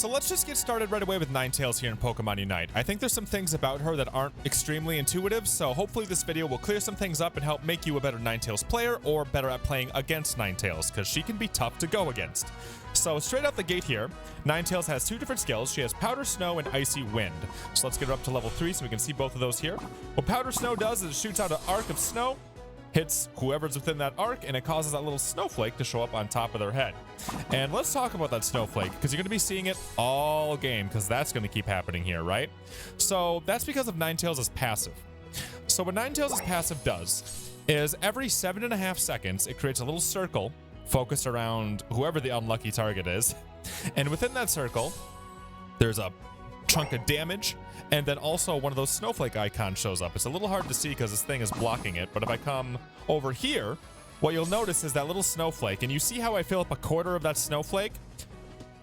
So let's just get started right away with Ninetales here in Pokemon Unite. I think there's some things about her that aren't extremely intuitive, so hopefully this video will clear some things up and help make you a better Ninetales player or better at playing against Ninetales, because she can be tough to go against. So straight out the gate here, Ninetales has two different skills. She has Powder Snow and Icy Wind. So let's get her up to level 3 so we can see both of those here. What Powder Snow does is it shoots out an arc of snow, hits whoever's within that arc, and it causes that little snowflake to show up on top of their head. And let's talk about that snowflake, because you're going to be seeing it all game, because that's going to keep happening here, right? So that's because of Ninetales' passive. So what Ninetales' passive does is every 7.5 seconds, it creates a little circle focused around whoever the unlucky target is. And within that circle, there's a chunk of damage, and then also one of those snowflake icons shows up. It's a little hard to see because this thing is blocking it, but if I come over here, what you'll notice is that little snowflake, and you see how I fill up a quarter of that snowflake?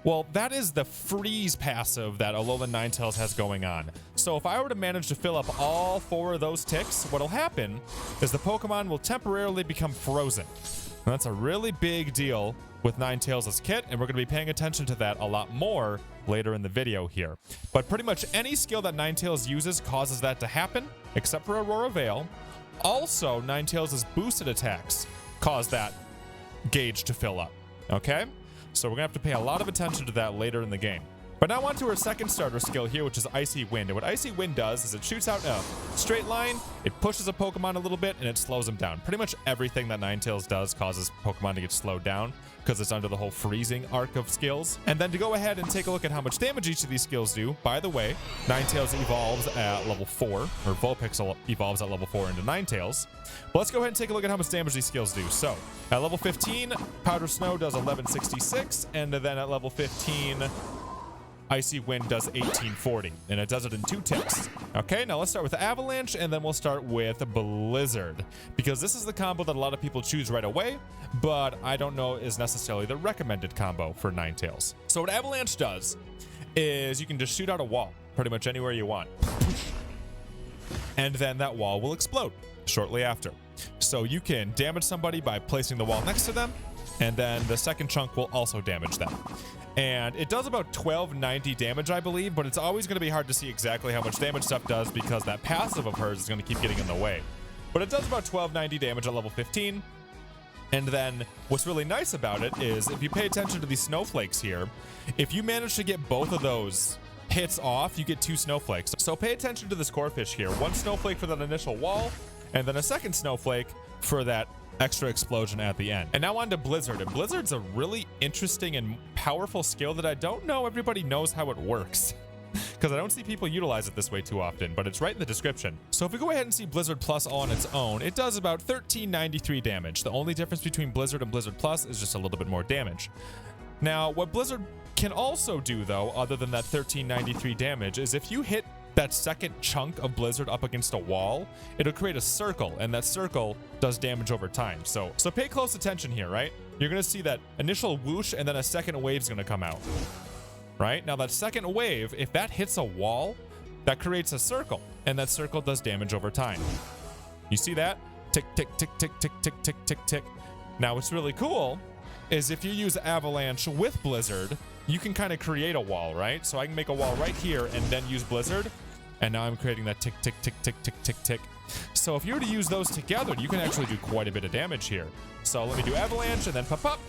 Well, that is the freeze passive that Alolan Ninetales has going on. So if I were to manage to fill up all 4 of those ticks, what'll happen is the Pokemon will temporarily become frozen. And that's a really big deal with Ninetales' kit, and we're going to be paying attention to that a lot more later in the video here. But pretty much any skill that Ninetales uses causes that to happen, except for Aurora Veil. Also, Ninetales' boosted attacks cause that gauge to fill up, okay? So we're going to have to pay a lot of attention to that later in the game. But now on to our second starter skill here, which is Icy Wind. And what Icy Wind does is it shoots out a straight line, it pushes a Pokemon a little bit, and it slows them down. Pretty much everything that Ninetales does causes Pokemon to get slowed down, because it's under the whole freezing arc of skills. And then to go ahead and take a look at how much damage each of these skills do, by the way, Ninetales evolves at level 4, or Vulpix evolves at level 4 into Ninetales. But let's go ahead and take a look at how much damage these skills do. So, at level 15, Powder Snow does 1166, and then at level 15, Icy Wind does 1840, and it does it in 2 ticks. Okay, now let's start with Avalanche, and then we'll start with Blizzard, because this is the combo that a lot of people choose right away, but I don't know is necessarily the recommended combo for Ninetales. So what Avalanche does is you can just shoot out a wall pretty much anywhere you want, and then that wall will explode shortly after. So you can damage somebody by placing the wall next to them, and then the second chunk will also damage them. And it does about 1290 damage, I believe, but it's always going to be hard to see exactly how much damage stuff does because that passive of hers is going to keep getting in the way. But it does about 1290 damage at level 15. And then what's really nice about it is if you pay attention to these snowflakes here, if you manage to get both of those hits off, you get 2 snowflakes. So pay attention to this core fish here. 1 snowflake for that initial wall, and then a second snowflake for that extra explosion at the end. And now on to Blizzard. And Blizzard's a really interesting and powerful skill that I don't know everybody knows how it works, because I don't see people utilize it this way too often, but it's right in the description. So if we go ahead and see Blizzard Plus on its own, it does about 1393 damage. The only difference between Blizzard and Blizzard Plus is just a little bit more damage. Now, what Blizzard can also do, though, other than that 1393 damage, is if you hit that second chunk of Blizzard up against a wall, it'll create a circle, and that circle does damage over time. So pay close attention here, right? You're going to see that initial whoosh, and then a second wave's going to come out, right? Now that second wave, if that hits a wall, that creates a circle, and that circle does damage over time. You see that? Tick, tick, tick, tick, tick, tick, tick, tick, tick. Now what's really cool is if you use Avalanche with Blizzard, you can kind of create a wall, right? So I can make a wall right here and then use Blizzard, and now I'm creating that tick, tick, tick, tick, tick, tick, tick. So if you were to use those together, you can actually do quite a bit of damage here. So let me do Avalanche and then pop up.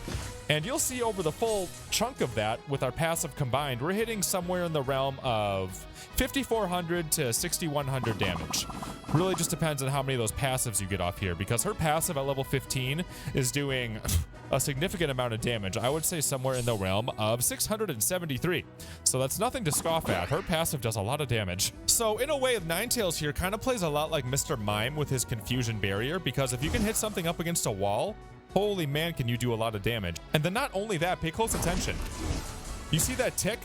And you'll see over the full chunk of that, with our passive combined, we're hitting somewhere in the realm of 5,400 to 6,100 damage. Really just depends on how many of those passives you get off here, because her passive at level 15 is doing a significant amount of damage. I would say somewhere in the realm of 673. So that's nothing to scoff at. Her passive does a lot of damage. So in a way, Ninetales here kind of plays a lot like Mr. Mime with his Confusion Barrier, because if you can hit something up against a wall, holy man, can you do a lot of damage. And then not only that, pay close attention. You see that tick?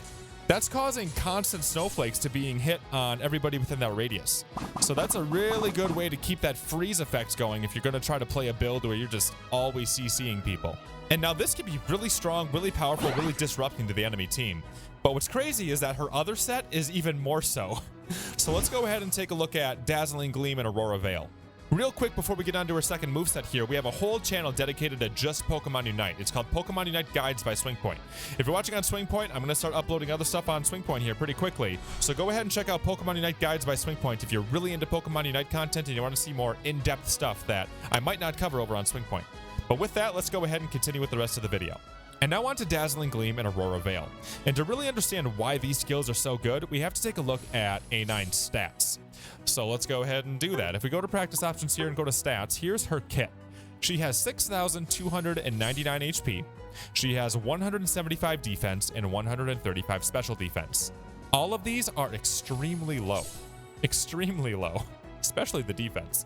That's causing constant snowflakes to being hit on everybody within that radius. So that's a really good way to keep that freeze effect going if you're going to try to play a build where you're just always CCing people. And now this can be really strong, really powerful, really disrupting to the enemy team. But what's crazy is that her other set is even more so. So let's go ahead and take a look at Dazzling, Gleam, and Aurora Veil. Real quick before we get on to our second moveset here, we have a whole channel dedicated to just Pokemon Unite. It's called Pokemon Unite Guides by SwingPoynt. If you're watching on SwingPoynt, I'm going to start uploading other stuff on SwingPoynt here pretty quickly. So go ahead and check out Pokemon Unite Guides by SwingPoynt if you're really into Pokemon Unite content and you want to see more in-depth stuff that I might not cover over on SwingPoynt. But with that, let's go ahead and continue with the rest of the video. And now on to Dazzling, Gleam, and Aurora Veil. And to really understand why these skills are so good, we have to take a look at A9's stats. So let's go ahead and do that. If we go to practice options here and go to stats, here's her kit. She has 6,299 HP. She has 175 defense and 135 special defense. All of these are extremely low, especially the defense.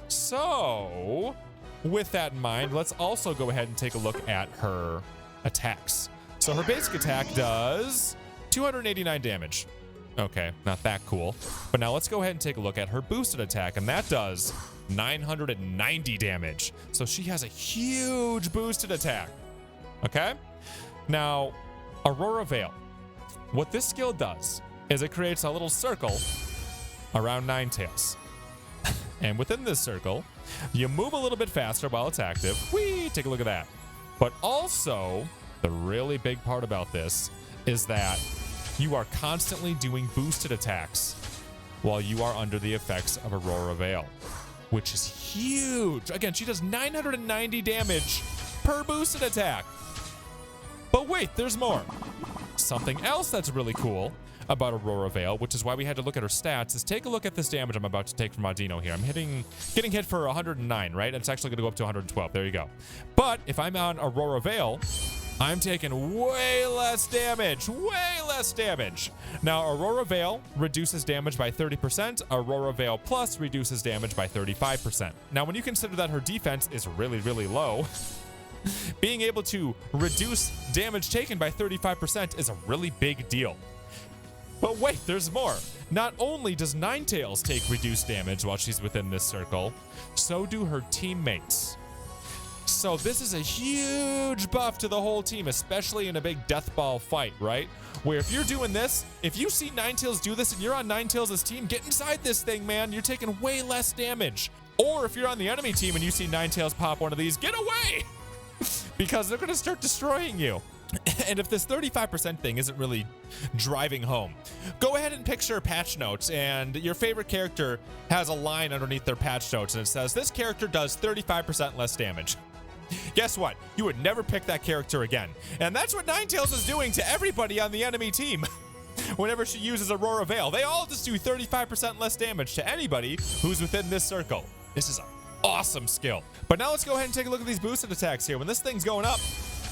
So with that in mind, let's also go ahead and take a look at her attacks. So her basic attack does 289 damage. Okay, not that cool. But now let's go ahead and take a look at her boosted attack, and that does 990 damage. So she has a huge boosted attack. Okay? Now, Aurora Veil. What this skill does is it creates a little circle around Ninetales. And within this circle, you move a little bit faster while it's active. Whee! Take a look at that. But also, the really big part about this is that you are constantly doing boosted attacks while you are under the effects of Aurora Veil, which is huge. Again, she does 990 damage per boosted attack. But wait, there's more. Something else that's really cool about Aurora Veil, which is why we had to look at her stats, is take a look at this damage I'm about to take from Audino here. I'm getting hit for 109, right? It's actually going to go up to 112. There you go. But if I'm on Aurora Veil, I'm taking way less damage, Now, Aurora Veil reduces damage by 30%. Aurora Veil Plus reduces damage by 35%. Now, when you consider that her defense is really, really low, being able to reduce damage taken by 35% is a really big deal. But wait, there's more. Not only does Ninetales take reduced damage while she's within this circle, so do her teammates. So this is a huge buff to the whole team, especially in a big death ball fight, right? Where if you're doing this, if you see Ninetales do this and you're on Ninetales' team, get inside this thing, man. You're taking way less damage. Or if you're on the enemy team and you see Ninetales pop one of these, get away! Because they're going to start destroying you. And if this 35% thing isn't really driving home, go ahead and picture patch notes, and your favorite character has a line underneath their patch notes, and it says, this character does 35% less damage. Guess what? You would never pick that character again. And that's what Ninetales is doing to everybody on the enemy team. Whenever she uses Aurora Veil, they all just do 35% less damage to anybody who's within this circle. This is an awesome skill. But now let's go ahead and take a look at these boosted attacks here. When this thing's going up,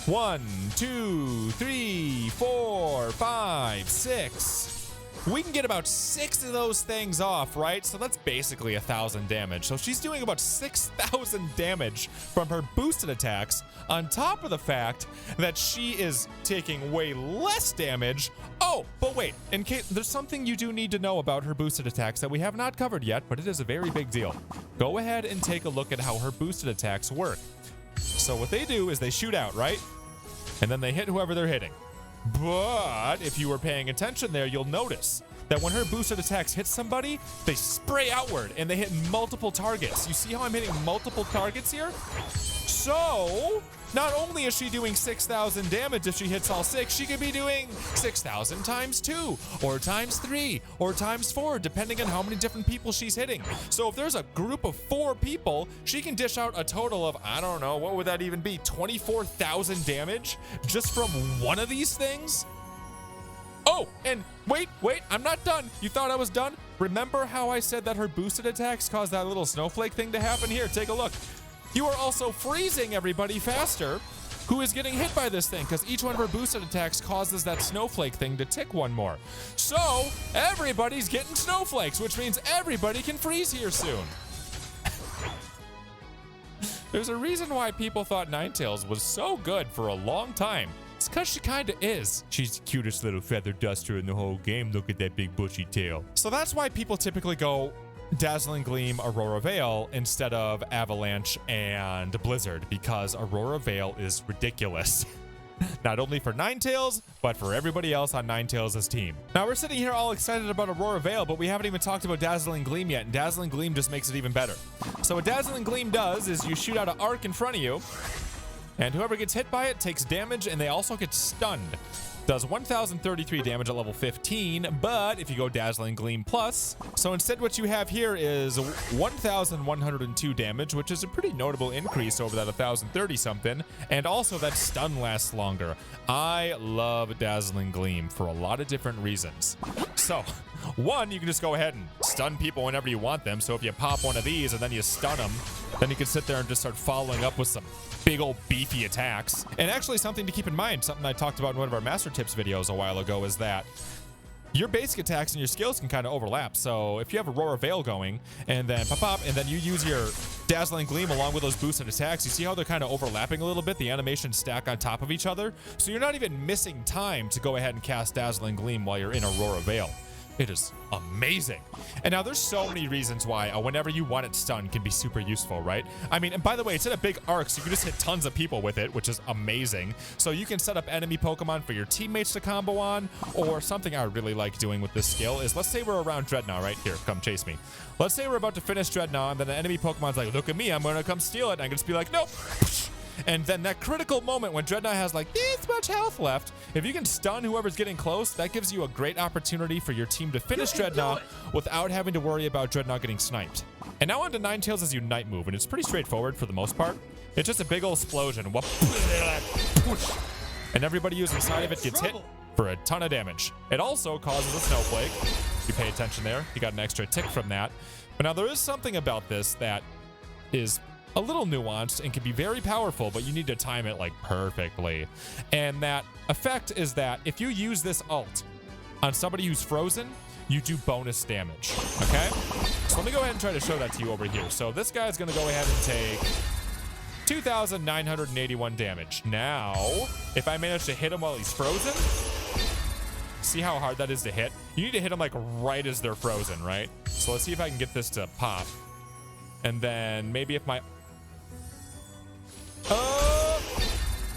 1, 2, 3, 4, 5, 6. We can get about 6 of those things off, right? So that's basically 1,000 damage. So she's doing about 6,000 damage from her boosted attacks, on top of the fact that she is taking way less damage. Oh, but wait, in case there's something you do need to know about her boosted attacks that we have not covered yet, but it is a very big deal. Go ahead and take a look at how her boosted attacks work. So what they do is they shoot out, right? And then they hit whoever they're hitting. But if you were paying attention there, you'll notice that when her boosted attacks hit somebody, they spray outward and they hit multiple targets. You see how I'm hitting multiple targets here? So not only is she doing 6,000 damage if she hits all 6, she could be doing 6,000 times 2 or times 3 or times 4, depending on how many different people she's hitting. So if there's a group of 4 people, she can dish out a total of, I don't know, what would that even be? 24,000 damage just from one of these things? Oh, and wait, I'm not done. You thought I was done? Remember how I said that her boosted attacks caused that little snowflake thing to happen? Here, take a look. You are also freezing everybody faster who is getting hit by this thing, because each one of her boosted attacks causes that snowflake thing to tick one more. So everybody's getting snowflakes, which means everybody can freeze here soon. There's a reason why people thought Ninetales was so good for a long time. It's because she kind of is. She's the cutest little feather duster in the whole game. Look at that big bushy tail. So that's why people typically go Dazzling, Gleam, Aurora Veil instead of Avalanche and Blizzard, because Aurora Veil is ridiculous. Not only for Ninetales, but for everybody else on Ninetales' team. Now we're sitting here all excited about Aurora Veil, but we haven't even talked about Dazzling Gleam yet, and Dazzling Gleam just makes it even better. So what Dazzling Gleam does is you shoot out an arc in front of you, and whoever gets hit by it takes damage, and they also get stunned. Does 1,033 damage at level 15, but if you go Dazzling Gleam Plus, so instead what you have here is 1,102 damage, which is a pretty notable increase over that 1,030 something, and also that stun lasts longer. I love Dazzling Gleam for a lot of different reasons. So, one, you can just go ahead and stun people whenever you want them, so if you pop one of these and then you stun them, then you can sit there and just start following up with some big old beefy attacks. And actually something to keep in mind, something I talked about in one of our Master Tips videos a while ago, is that your basic attacks and your skills can kind of overlap. So if you have Aurora Veil going and then pop, and then you use your Dazzling Gleam along with those boosted attacks, you see how they're kind of overlapping a little bit? The animations stack on top of each other. So you're not even missing time to go ahead and cast Dazzling Gleam while you're in Aurora Veil. It is amazing. And now there's so many reasons why whenever you want it stunned can be super useful, right? I mean, and by the way, it's in a big arc, so you can just hit tons of people with it, which is amazing. So you can set up enemy Pokemon for your teammates to combo on, or something I really like doing with this skill is, let's say we're around Dreadnought right here. Come chase me. Let's say we're about to finish Dreadnought, and then an enemy Pokemon's like, look at me, I'm gonna come steal it. And I can just be like, nope. And then that critical moment when Dreadnought has like this much health left, if you can stun whoever's getting close, that gives you a great opportunity for your team to finish Dreadnought without having to worry about Dreadnought getting sniped. And now on to Ninetales' Unite move, and it's pretty straightforward for the most part. It's just a big old explosion. And everybody using side of it gets hit for a ton of damage. It also causes a snowflake. If you pay attention there, you got an extra tick from that. But now there is something about this that is a little nuanced and can be very powerful, but you need to time it like perfectly. And that effect is that if you use this ult on somebody who's frozen, you do bonus damage, okay? So let me go ahead and try to show that to you over here. So this guy's gonna go ahead and take 2,981 damage. Now, if I manage to hit him while he's frozen, see how hard that is to hit? You need to hit him like right as they're frozen, right? So let's see if I can get this to pop. And then maybe if my...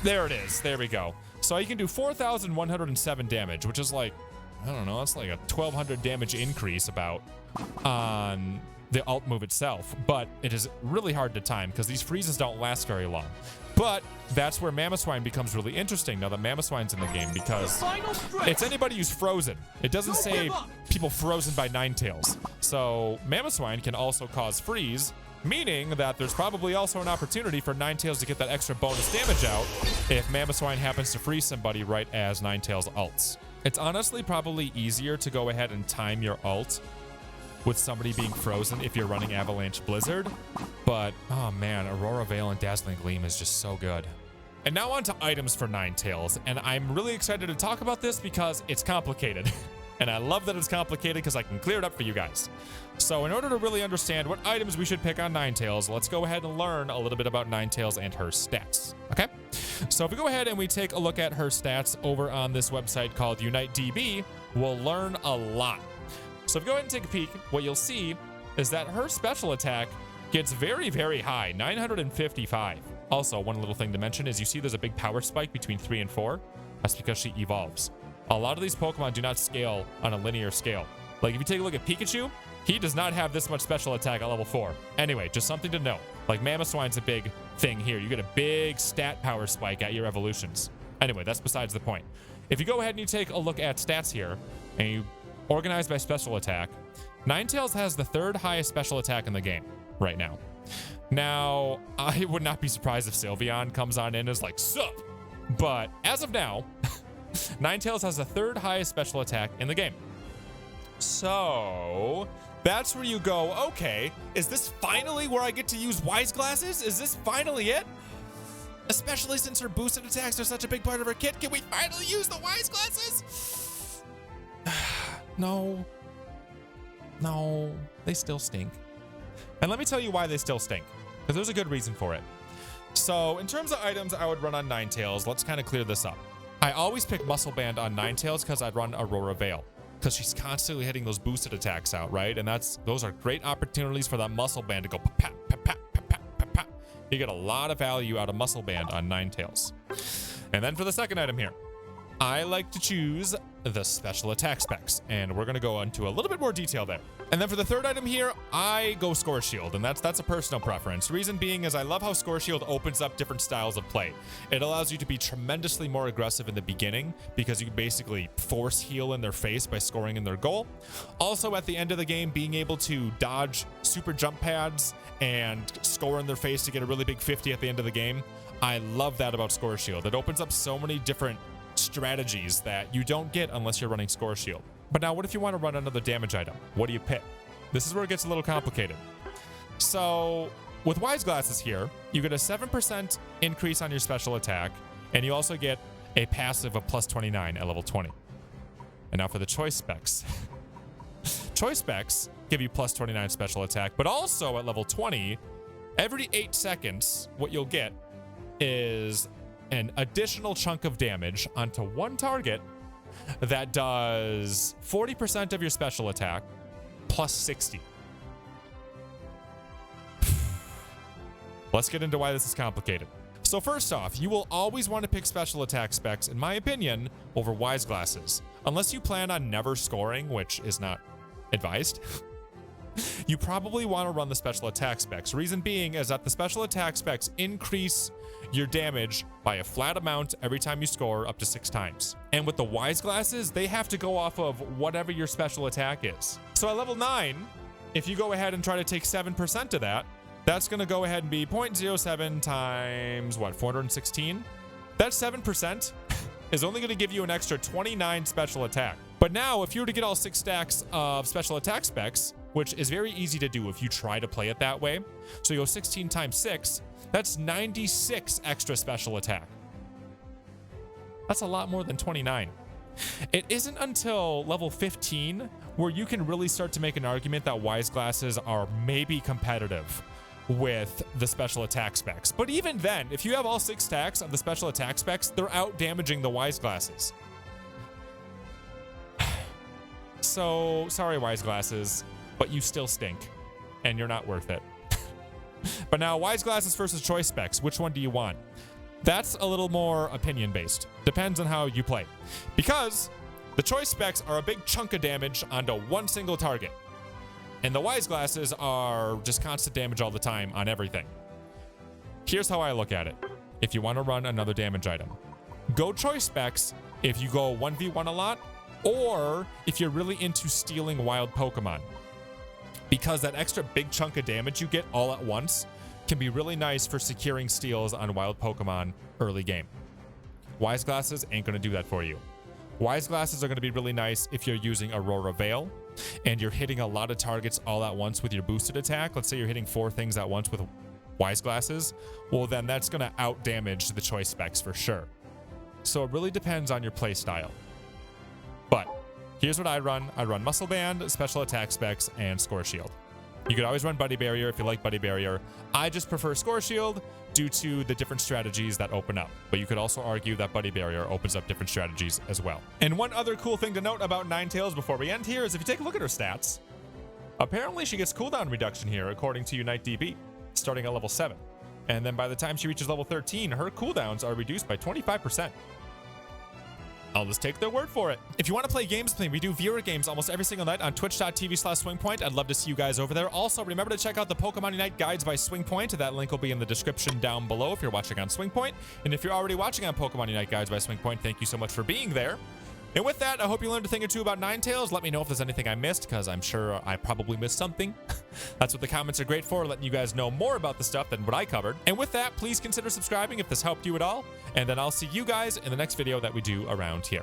there it is. There we go. So you can do 4,107 damage, which is like, I don't know, that's like a 1,200 damage increase about on the alt move itself. But it is really hard to time because these freezes don't last very long. But that's where Mamoswine becomes really interesting now that Mamoswine's in the game, because it's anybody who's frozen. It doesn't say people frozen by Ninetales. So Mamoswine can also cause freeze, meaning that there's probably also an opportunity for Ninetales to get that extra bonus damage out if Mamoswine happens to freeze somebody right as Ninetales ults. It's honestly probably easier to go ahead and time your ult with somebody being frozen if you're running Avalanche Blizzard, but oh man, Aurora Veil and Dazzling Gleam is just so good. And now on to items for Ninetales, and I'm really excited to talk about this because it's complicated. And I love that it's complicated because I can clear it up for you guys. So in order to really understand what items we should pick on Ninetales, let's go ahead and learn a little bit about Ninetales and her stats, okay? So if we go ahead and we take a look at her stats over on this website called Unite DB, we'll learn a lot. So if you go ahead and take a peek, what you'll see is that her special attack gets very, very high, 955. Also, one little thing to mention is you see there's a big power spike between 3 and 4. That's because she evolves. A lot of these Pokemon do not scale on a linear scale. Like if you take a look at Pikachu, he does not have this much special attack at level 4. Anyway, just something to know. Like Mamoswine's a big thing here. You get a big stat power spike at your evolutions. Anyway, that's besides the point. If you go ahead and you take a look at stats here, and you organize by special attack, Ninetales has the 3rd highest special attack in the game right now. Now, I would not be surprised if Sylveon comes on in as like, sup? But as of now, Ninetales has the 3rd highest special attack in the game. So that's where you go, okay, is this finally where I get to use Wise Glasses? Is this finally it? Especially since her boosted attacks are such a big part of her kit, can we finally use the Wise Glasses? No, they still stink. And let me tell you why they still stink, because there's a good reason for it. So in terms of items I would run on Ninetales, let's kind of clear this up. I always pick Muscle Band on Ninetales because I'd run Aurora Veil, because she's constantly hitting those boosted attacks out, right? And those are great opportunities for that Muscle Band to go pat, pat, pat, pat, pat, pat, pat. You get a lot of value out of Muscle Band on Ninetales. And then for the second item here, I like to choose the special attack specs, and we're going to go into a little bit more detail there. And then for the third item here, I go Score Shield, and that's a personal preference. Reason being is I love how Score Shield opens up different styles of play. It allows you to be tremendously more aggressive in the beginning because you basically force heal in their face by scoring in their goal. Also at the end of the game, being able to dodge super jump pads and score in their face to get a really big 50 at the end of the game. I love that about Score Shield. It opens up so many different strategies that you don't get unless you're running Score Shield. But now what if you want to run another damage item? What do you pick? This is where it gets a little complicated. So with Wise Glasses here, you get a 7% increase on your special attack, and you also get a passive of plus 29 at level 20. And now for the choice specs. Choice specs give you plus 29 special attack, but also at level 20, every 8 seconds, what you'll get is an additional chunk of damage onto one target that does 40% of your special attack plus 60. Let's get into why this is complicated. So first off, you will always want to pick special attack specs, in my opinion, over Wise Glasses. Unless you plan on never scoring, which is not advised. You probably want to run the special attack specs. Reason being is that the special attack specs increase your damage by a flat amount every time you score up to 6 times. And with the Wise Glasses, they have to go off of whatever your special attack is. So at level 9, if you go ahead and try to take 7% of that, that's going to go ahead and be 0.07 times, what, 416? That 7% is only going to give you an extra 29 special attack. But now, if you were to get all 6 stacks of special attack specs, which is very easy to do if you try to play it that way, so you go 16 times 6, that's 96 extra special attack. That's a lot more than 29. It isn't until level 15 where you can really start to make an argument that Wise Glasses are maybe competitive with the special attack specs. But even then, if you have all 6 stacks of the special attack specs, they're out damaging the Wise Glasses. So, sorry Wise Glasses, but you still stink, and you're not worth it. But now, Wise Glasses versus choice specs, which one do you want? That's a little more opinion-based. Depends on how you play. Because the choice specs are a big chunk of damage onto one single target. And the Wise Glasses are just constant damage all the time on everything. Here's how I look at it. If you want to run another damage item, go choice specs if you go 1v1 a lot, or if you're really into stealing wild Pokemon. Because that extra big chunk of damage you get all at once can be really nice for securing steals on wild Pokemon early game. Wise Glasses ain't going to do that for you. Wise Glasses are going to be really nice if you're using Aurora Veil and you're hitting a lot of targets all at once with your boosted attack. Let's say you're hitting 4 things at once with Wise Glasses. Well, then that's going to out damage the choice specs for sure. So it really depends on your play style. But here's what I run. I run Muscle Band, Special Attack Specs, and Score Shield. You could always run Buddy Barrier if you like Buddy Barrier. I just prefer Score Shield due to the different strategies that open up. But you could also argue that Buddy Barrier opens up different strategies as well. And one other cool thing to note about Ninetales before we end here is if you take a look at her stats, apparently she gets cooldown reduction here according to Unite DB, starting at level 7. And then by the time she reaches level 13, her cooldowns are reduced by 25%. I'll just take their word for it. If you want to play games with me, we do viewer games almost every single night on twitch.tv/SwingPoynt. I'd love to see you guys over there. Also, remember to check out the Pokemon Unite guides by SwingPoynt. That link will be in the description down below if you're watching on SwingPoynt. And if you're already watching on Pokemon Unite guides by SwingPoynt, thank you so much for being there. And with that, I hope you learned a thing or two about Ninetales. Let me know if there's anything I missed, because I'm sure I probably missed something. That's what the comments are great for, letting you guys know more about the stuff than what I covered. And with that, please consider subscribing if this helped you at all. And then I'll see you guys in the next video that we do around here.